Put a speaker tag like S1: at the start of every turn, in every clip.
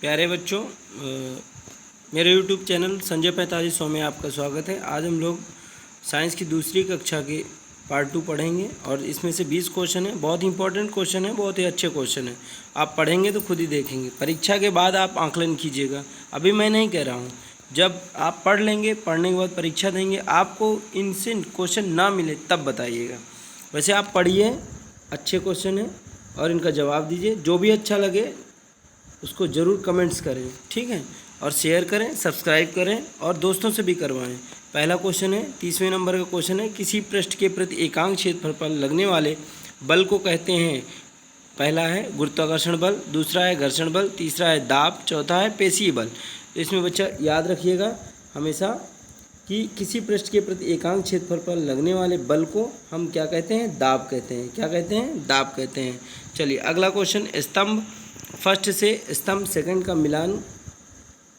S1: प्यारे बच्चों, मेरे यूट्यूब चैनल संजय 4500 में आपका स्वागत है। आज हम लोग साइंस की दूसरी कक्षा के पार्ट 2 पढ़ेंगे और इसमें से 20 क्वेश्चन है। बहुत ही इंपॉर्टेंट क्वेश्चन है, बहुत ही अच्छे क्वेश्चन है। आप पढ़ेंगे तो खुद ही देखेंगे। परीक्षा के बाद आप आंकलन कीजिएगा, अभी मैं नहीं कह रहा हूँ। जब आप पढ़ लेंगे, पढ़ने के बाद परीक्षा देंगे, आपको इनसे क्वेश्चन ना मिले तब बताइएगा। वैसे आप पढ़िए, अच्छे क्वेश्चन है और इनका जवाब दीजिए। जो भी अच्छा लगे उसको ज़रूर कमेंट्स करें, ठीक है, और शेयर करें, सब्सक्राइब करें और दोस्तों से भी करवाएं। पहला क्वेश्चन है, 30वें नंबर का क्वेश्चन है, किसी पृष्ठ के प्रति एकांक क्षेत्रफल पर लगने वाले बल को कहते हैं। पहला है गुरुत्वाकर्षण बल, दूसरा है घर्षण बल, तीसरा है दाब, चौथा है पेशीय बल। तो इसमें बच्चा याद रखिएगा हमेशा कि किसी पृष्ठ के प्रति एकांक क्षेत्रफल पर लगने वाले बल को हम क्या कहते हैं? दाब कहते हैं। क्या कहते हैं? दाब कहते हैं। चलिए अगला क्वेश्चन, स्तंभ फर्स्ट से स्तंभ सेकंड का मिलान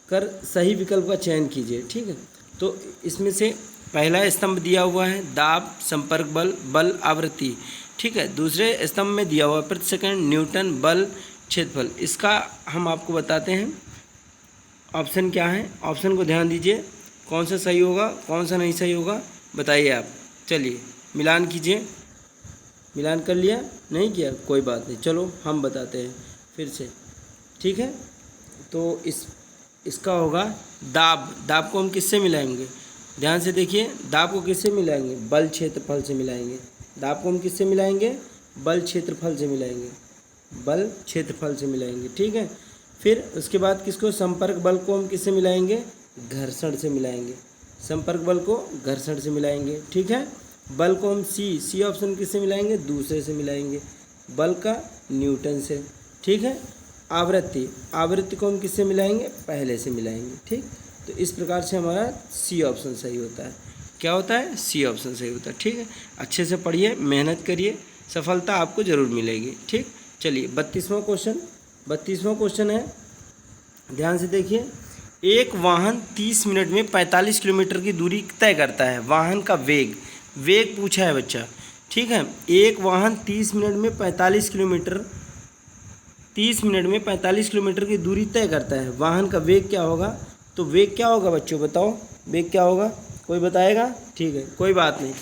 S1: कर सही विकल्प का चयन कीजिए, ठीक है। तो इसमें से पहला स्तंभ दिया हुआ है दाब, संपर्क बल, बल आवृत्ति, ठीक है। दूसरे स्तंभ में दिया हुआ है प्रति सेकंड न्यूटन, बल, क्षेत्रफल। इसका हम आपको बताते हैं ऑप्शन क्या है। ऑप्शन को ध्यान दीजिए, कौन सा सही होगा, कौन सा नहीं सही होगा, बताइए आप। चलिए मिलान कीजिए। मिलान कर लिया? नहीं किया? कोई बात नहीं, चलो हम बताते हैं फिर से, ठीक है। तो इसका होगा दाब। दाब को हम किससे मिलाएंगे? ध्यान से देखिए, दाब को किससे मिलाएंगे? बल क्षेत्रफल से मिलाएंगे। दाब को हम किससे मिलाएंगे? बल क्षेत्रफल से मिलाएंगे। बल क्षेत्रफल से मिलाएंगे, ठीक है। फिर उसके बाद किसको? संपर्क बल को हम किससे मिलाएंगे? घर्षण से मिलाएंगे। संपर्क बल को घर्षण से मिलाएंगे, ठीक है। बल को हम सी ऑप्शन किससे मिलाएंगे? दूसरे से मिलाएंगे। बल का न्यूटन से, ठीक है। आवृत्ति को हम किससे मिलाएंगे? पहले से मिलाएंगे, ठीक। तो इस प्रकार से हमारा सी ऑप्शन सही होता है। क्या होता है? सी ऑप्शन सही होता है, ठीक है। अच्छे से पढ़िए, मेहनत करिए, सफलता आपको ज़रूर मिलेगी, ठीक। चलिए 32वां क्वेश्चन है, ध्यान से देखिए। एक वाहन 30 मिनट में 45 किलोमीटर की दूरी तय करता है। वाहन का वेग पूछा है बच्चा, ठीक है। एक वाहन 30 मिनट में 45 किलोमीटर की दूरी तय करता है। वाहन का वेग क्या होगा? तो वेग क्या होगा बच्चों, बताओ वेग क्या होगा? कोई बताएगा? ठीक है, कोई बात नहीं,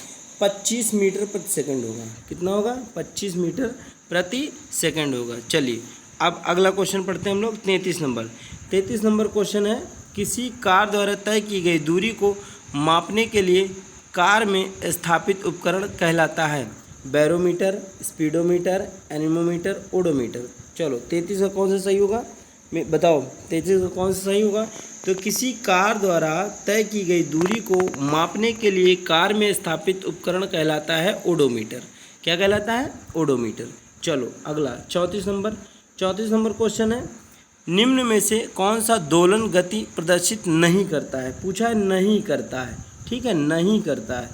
S1: 25 मीटर प्रति सेकंड होगा। कितना होगा? 25 मीटर प्रति सेकंड होगा। चलिए अब अगला क्वेश्चन पढ़ते हैं हम लोग। 33 नंबर क्वेश्चन है, किसी कार द्वारा तय की गई दूरी को मापने के लिए कार में स्थापित उपकरण कहलाता है। Barometer, speedometer, anemometer, odometer. चलो 33 का कौन सा सही होगा, मैं बताओ 33 का कौन सा सही होगा? तो किसी कार द्वारा तय की गई दूरी को मापने के लिए कार में स्थापित उपकरण कहलाता है ओडोमीटर। क्या कहलाता है? ओडोमीटर। चलो अगला 34 नंबर क्वेश्चन है, निम्न में से कौन सा दोलन गति प्रदर्शित नहीं करता है? पूछा है नहीं करता है, ठीक है, नहीं करता है।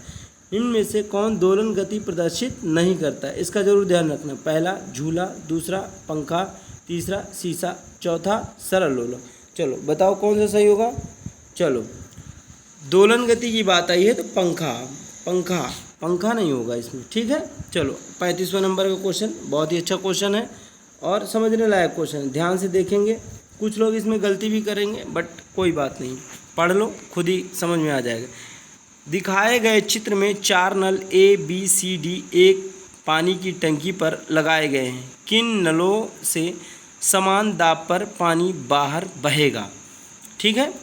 S1: इनमें से कौन दोलन गति प्रदर्शित नहीं करता है? इसका जरूर ध्यान रखना। पहला झूला, दूसरा पंखा, तीसरा शीशा, चौथा सरल लोलक। चलो बताओ कौन सा सही होगा। चलो दोलन गति की बात आई है तो पंखा नहीं होगा इसमें, ठीक है। चलो 35वां नंबर का क्वेश्चन, बहुत ही अच्छा क्वेश्चन है और समझने लायक क्वेश्चन है। ध्यान से देखेंगे, कुछ लोग इसमें गलती भी करेंगे बट कोई बात नहीं, पढ़ लो, खुद ही समझ में आ जाएगा। दिखाए गए चित्र में 4 नल ABCD एक पानी की टंकी पर लगाए गए हैं। किन नलों से समान दाब पर पानी बाहर बहेगा? ठीक है,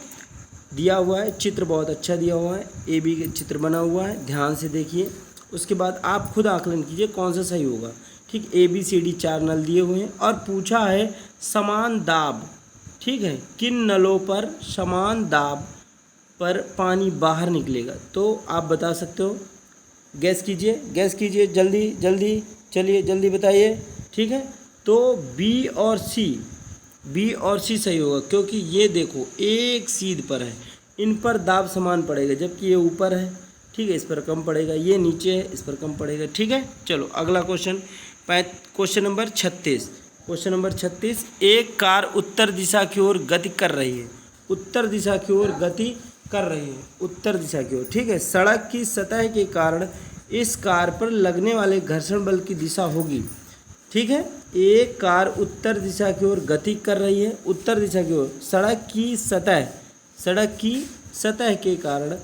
S1: दिया हुआ है चित्र, बहुत अच्छा दिया हुआ है, AB का चित्र बना हुआ है, ध्यान से देखिए। उसके बाद आप खुद आकलन कीजिए कौन सा सही होगा, ठीक। ABCD 4 नल दिए हुए हैं और पूछा है समान दाब, ठीक है, किन नलों पर समान दाब पर पानी बाहर निकलेगा? तो आप बता सकते हो, गैस कीजिए जल्दी, चलिए जल्दी बताइए, ठीक है। तो B और C सही होगा, क्योंकि ये देखो एक सीध पर है, इन पर दाब समान पड़ेगा, जबकि ये ऊपर है, ठीक है, इस पर कम पड़ेगा, ये नीचे है, इस पर कम पड़ेगा, ठीक है। चलो अगला क्वेश्चन नंबर 36। एक कार उत्तर दिशा की ओर गति कर रही है। उत्तर दिशा की ओर, ठीक है। सड़क की सतह के कारण इस कार पर लगने वाले घर्षण बल की दिशा होगी, ठीक है। एक कार उत्तर दिशा की ओर गति कर रही है, उत्तर दिशा की ओर। सड़क की सतह के कारण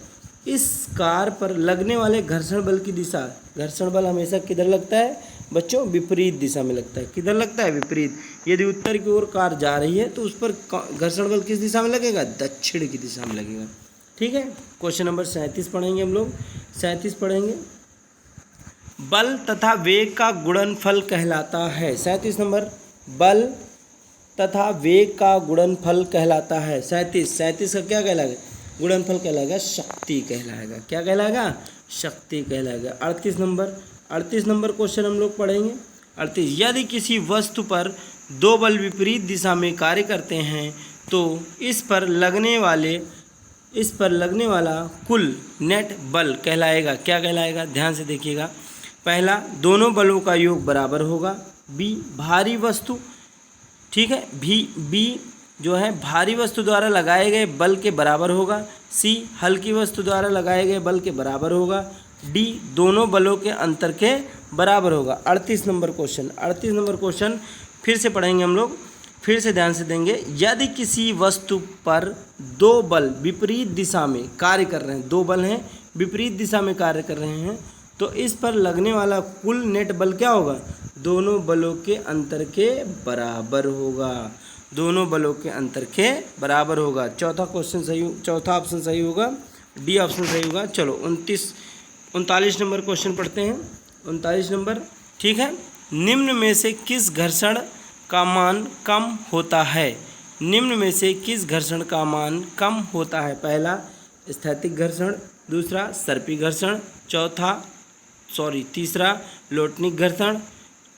S1: इस कार पर लगने वाले घर्षण बल की दिशा, घर्षण बल हमेशा किधर लगता है बच्चों? विपरीत दिशा में लगता है। किधर लगता है? विपरीत। यदि उत्तर की ओर कार जा रही है तो उस पर घर्षण बल किस दिशा में लगेगा? दक्षिण की दिशा में लगेगा। ठीक है, क्वेश्चन नंबर 37 पढ़ेंगे हम लोग। 37 पढ़ेंगे, बल तथा वेग का गुणनफल कहलाता है। 37 नंबर, बल तथा वेग का गुणनफल कहलाता है। 37 का क्या कहलाएगा? गुणनफल कहलाएगा शक्ति कहलाएगा। क्या कहलाएगा? शक्ति कहलाएगा। 38 नंबर क्वेश्चन हम लोग पढ़ेंगे। 38, यदि किसी वस्तु पर दो बल विपरीत दिशा में कार्य करते हैं तो इस पर लगने वाला कुल नेट बल कहलाएगा। क्या कहलाएगा? ध्यान से देखिएगा। पहला, दोनों बलों का योग बराबर होगा। बी, भारी वस्तु, ठीक है, बी जो है भारी वस्तु द्वारा लगाए गए बल के बराबर होगा। सी, हल्की वस्तु द्वारा लगाए गए बल के बराबर होगा। डी, दोनों बलों के अंतर के बराबर होगा। 38 नंबर क्वेश्चन फिर से पढ़ेंगे हम लोग, फिर से ध्यान से देंगे। यदि किसी वस्तु पर दो बल विपरीत दिशा में कार्य कर रहे हैं, दो बल हैं विपरीत दिशा में कार्य कर रहे हैं, तो इस पर लगने वाला कुल नेट बल क्या होगा? दोनों बलों के अंतर के बराबर होगा। दोनों बलों के अंतर के बराबर होगा। चौथा ऑप्शन सही होगा, डी ऑप्शन सही होगा। चलो 39 नंबर क्वेश्चन पढ़ते हैं। 39 नंबर, ठीक है, निम्न में से किस घर्षण का मान कम होता है? निम्न में से किस घर्षण का मान कम होता है? पहला, स्थैतिक घर्षण, दूसरा सर्पी घर्षण, तीसरा लोटनिक घर्षण,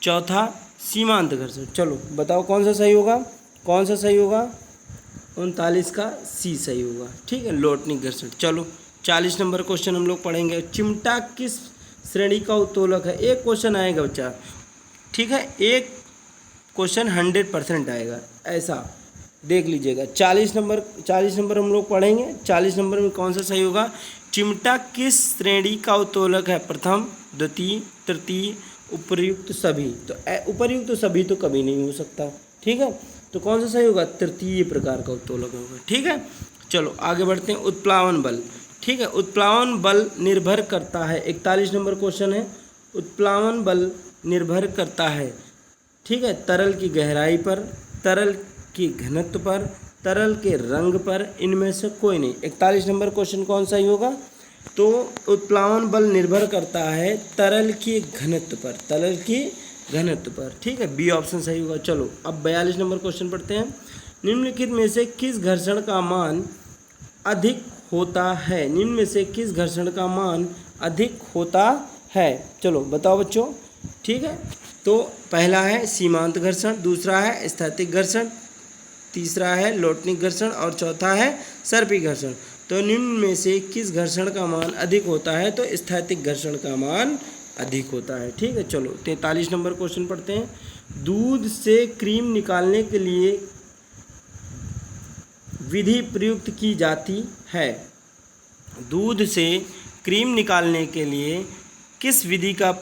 S1: चौथा सीमांत घर्षण। चलो बताओ कौन सा सही होगा? 39 का सी सही होगा। ठीक है, लोटनिक घर्षण। चलो 40 नंबर क्वेश्चन हम लोग पढ़ेंगे। चिमटा किस श्रेणी का उत्तोलक है? एक क्वेश्चन आएगा बच्चा, ठीक है, एक क्वेश्चन 100% आएगा, ऐसा देख लीजिएगा। 40 नंबर हम लोग पढ़ेंगे। 40 नंबर में कौन सा सही होगा? चिमटा किस श्रेणी का उत्तोलक है? प्रथम, द्वितीय, तृतीय, उपर्युक्त सभी। तो उपर्युक्त सभी तो कभी नहीं हो सकता। ठीक है, तो कौन सा सही होगा? तृतीय प्रकार का उत्तोलक होगा। ठीक है, चलो आगे बढ़ते हैं। उत्प्लावन बल, ठीक है, उत्प्लावन बल निर्भर करता है। 41 नंबर क्वेश्चन है, उत्प्लावन बल निर्भर करता है, ठीक है, तरल की गहराई पर, तरल की घनत्व पर, तरल के रंग पर, इनमें से कोई नहीं। 41 नंबर क्वेश्चन कौन सा ही होगा? तो उत्प्लावन बल निर्भर करता है तरल की घनत्व पर, तरल की घनत्व पर। ठीक है, बी ऑप्शन सही होगा। चलो अब 42 नंबर क्वेश्चन पढ़ते हैं। निम्नलिखित में से किस घर्षण का मान अधिक होता है? निम्न में से किस घर्षण का मान अधिक होता है? चलो बताओ बच्चों। ठीक है, तो पहला है सीमांत घर्षण, दूसरा है स्थैतिक घर्षण, तीसरा है लोटनिक घर्षण और चौथा है सर्पी घर्षण। तो निम्न में से किस घर्षण का मान अधिक होता है? तो स्थैतिक घर्षण का मान अधिक होता है। ठीक है, चलो 43 नंबर क्वेश्चन पढ़ते हैं। दूध से क्रीम निकालने के लिए विधि प्रयुक्त की जाती है। दूध से क्रीम निकालने के लिए किस विधि का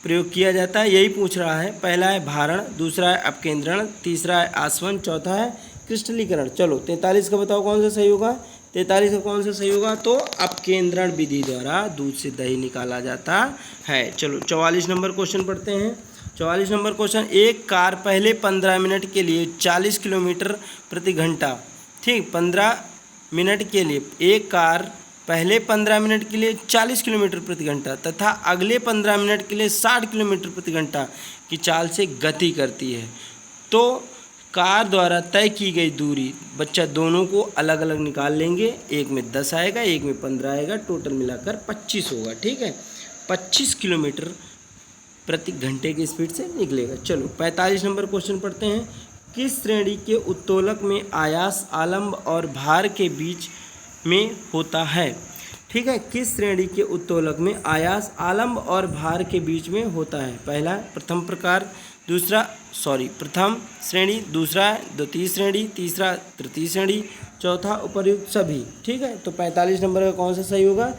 S1: प्रयोग किया जाता है, यही पूछ रहा है। पहला है भारण, दूसरा है अपकेंद्रण, तीसरा है आसवन, चौथा है क्रिस्टलीकरण। चलो 43 का बताओ कौन सा सही होगा? 43 का कौन सा सही होगा? तो अपकेंद्रण विधि द्वारा दूध से दही निकाला जाता है। चलो 44 नंबर क्वेश्चन पढ़ते हैं। 44 नंबर क्वेश्चन, एक कार पहले 15 मिनट के लिए 40 किलोमीटर प्रति घंटा, ठीक, 15 मिनट के लिए एक कार पहले 15 मिनट के लिए 40 किलोमीटर प्रति घंटा तथा अगले 15 मिनट के लिए 60 किलोमीटर प्रति घंटा की चाल से गति करती है, तो कार द्वारा तय की गई दूरी बच्चा दोनों को अलग अलग निकाल लेंगे। एक में 10 आएगा, एक में 15 आएगा, टोटल मिलाकर 25 होगा। ठीक है, 25 किलोमीटर प्रति घंटे की स्पीड से निकलेगा। चलो 45 नंबर क्वेश्चन पढ़ते हैं। किस श्रेणी के उत्तोलक में आयास, आलंब और भार के बीच में होता है? ठीक है, किस श्रेणी के उत्तोलक में आयास, आलंब और भार के बीच में होता है? पहला प्रथम श्रेणी, दूसरा द्वितीय श्रेणी, तीसरा तृतीय श्रेणी, चौथा उपर्युक्त सभी। ठीक है, तो 45 नंबर का कौन सा सही होगा?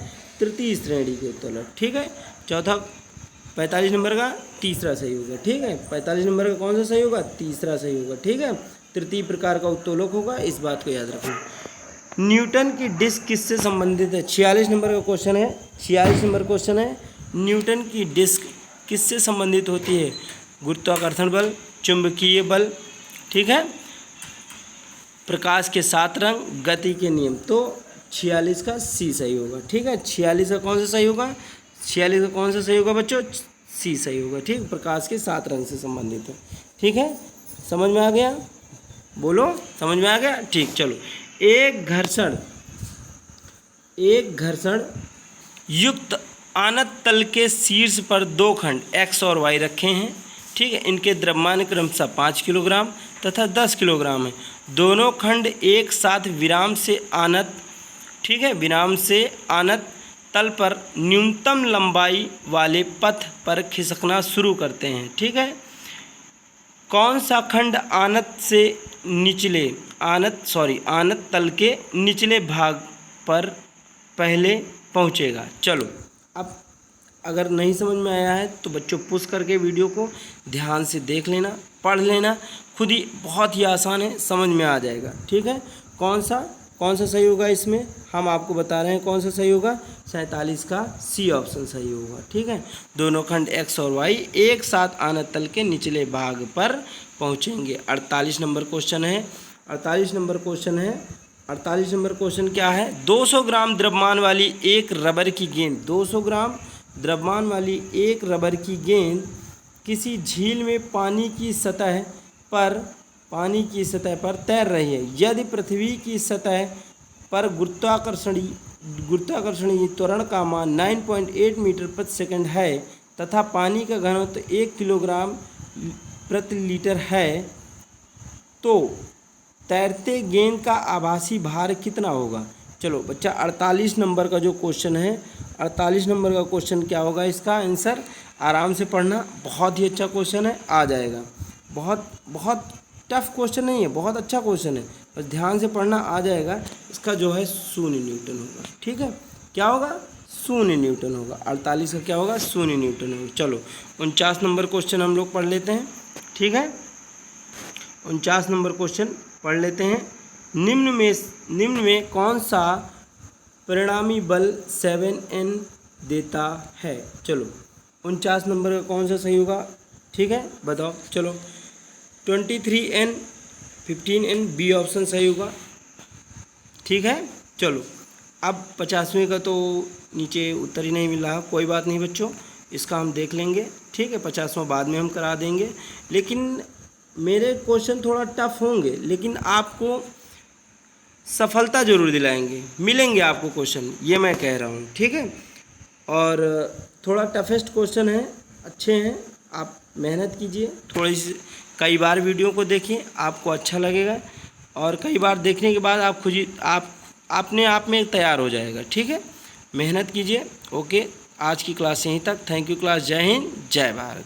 S1: तृतीय श्रेणी के उत्तोलक। ठीक है, चौथा 45 नंबर का तीसरा सही होगा, ठीक है। 45 नंबर का कौन सा सही होगा? तीसरा सही होगा, ठीक है। तृतीय प्रकार का उत्तोलक होगा, इस बात को याद रखना। न्यूटन की डिस्क किससे संबंधित है? 46 नंबर का क्वेश्चन है, 46 नंबर क्वेश्चन है। न्यूटन की डिस्क किससे संबंधित होती है? गुरुत्वाकर्षण बल, चुंबकीय बल, ठीक है, प्रकाश के 7 रंग, गति के नियम। तो 46 का सी सही होगा, ठीक है। 46 का कौन सा सही होगा? 46 का कौन सा सही होगा बच्चों? सी सही होगा, ठीक। प्रकाश के 7 रंग से संबंधित है, ठीक है। समझ में आ गया? बोलो, समझ में आ गया? ठीक, चलो। एक घर्षण युक्त आनत तल के शीर्ष पर 2 खंड x और y रखे हैं, ठीक है। इनके द्रव्यमान क्रमशः 5 किलोग्राम तथा 10 किलोग्राम है। दोनों खंड एक साथ विराम से आनत, ठीक है, विराम से आनत तल पर न्यूनतम लंबाई वाले पथ पर खिसकना शुरू करते हैं, ठीक है। कौन सा खंड आनत तल के निचले भाग पर पहले पहुंचेगा? चलो, अब अगर नहीं समझ में आया है तो बच्चों पुश करके वीडियो को ध्यान से देख लेना, पढ़ लेना खुद ही, बहुत ही आसान है, समझ में आ जाएगा, ठीक है। कौन सा सही होगा इसमें? हम आपको बता रहे हैं कौन सा सही होगा। 47 का सी ऑप्शन सही होगा, ठीक है। दोनों खंड x और y एक साथ आनत तल के निचले भाग पर पहुंचेंगे। 48 नंबर क्वेश्चन है। 48 नंबर क्वेश्चन क्या है? 200 ग्राम द्रव्यमान वाली एक रबर की गेंद, 200 ग्राम द्रव्यमान वाली एक रबर की गेंद किसी झील में पानी की सतह पर तैर रही है। यदि पृथ्वी की सतह पर गुरुत्वाकर्षणीय त्वरण का मान 9.8 मीटर प्रति सेकंड है तथा पानी का घनत्व 1 किलोग्राम प्रति लीटर है, तो तैरते गेंद का आभासी भार कितना होगा? चलो बच्चा, 48 नंबर का जो क्वेश्चन है, 48 नंबर का क्वेश्चन क्या होगा? इसका आंसर आराम से पढ़ना, बहुत ही अच्छा क्वेश्चन है, आ जाएगा। बहुत टफ क्वेश्चन नहीं है, बहुत अच्छा क्वेश्चन है, बस ध्यान से पढ़ना, आ जाएगा। इसका जो है 0 न्यूटन होगा, ठीक है। क्या होगा? 0 न्यूटन होगा। 48 का क्या होगा? 0 न्यूटन होगा। चलो 49 नंबर क्वेश्चन हम लोग पढ़ लेते हैं, ठीक है। 49 नंबर क्वेश्चन पढ़ लेते हैं। निम्न में कौन सा परिणामी बल 7N देता है? चलो 49 नंबर का कौन सा सही होगा, ठीक है, बताओ। चलो 23N, 15N, बी ऑप्शन सही होगा, ठीक है। चलो अब 50वें का तो नीचे उत्तर ही नहीं मिल रहा, कोई बात नहीं बच्चों, इसका हम देख लेंगे, ठीक है। 50वां बाद में हम करा देंगे, लेकिन मेरे क्वेश्चन थोड़ा टफ होंगे, लेकिन आपको सफलता जरूर दिलाएंगे, मिलेंगे आपको क्वेश्चन, ये मैं कह रहा हूँ, ठीक है। और थोड़ा टफेस्ट क्वेश्चन है, अच्छे हैं, आप मेहनत कीजिए, थोड़ी सी कई बार वीडियो को देखिए, आपको अच्छा लगेगा, और कई बार देखने के बाद आप खुद ही अपने आप में तैयार हो जाएगा, ठीक है। मेहनत कीजिए। ओके, आज की क्लास यहीं तक। Thank you class. जय हिंद, जय भारत।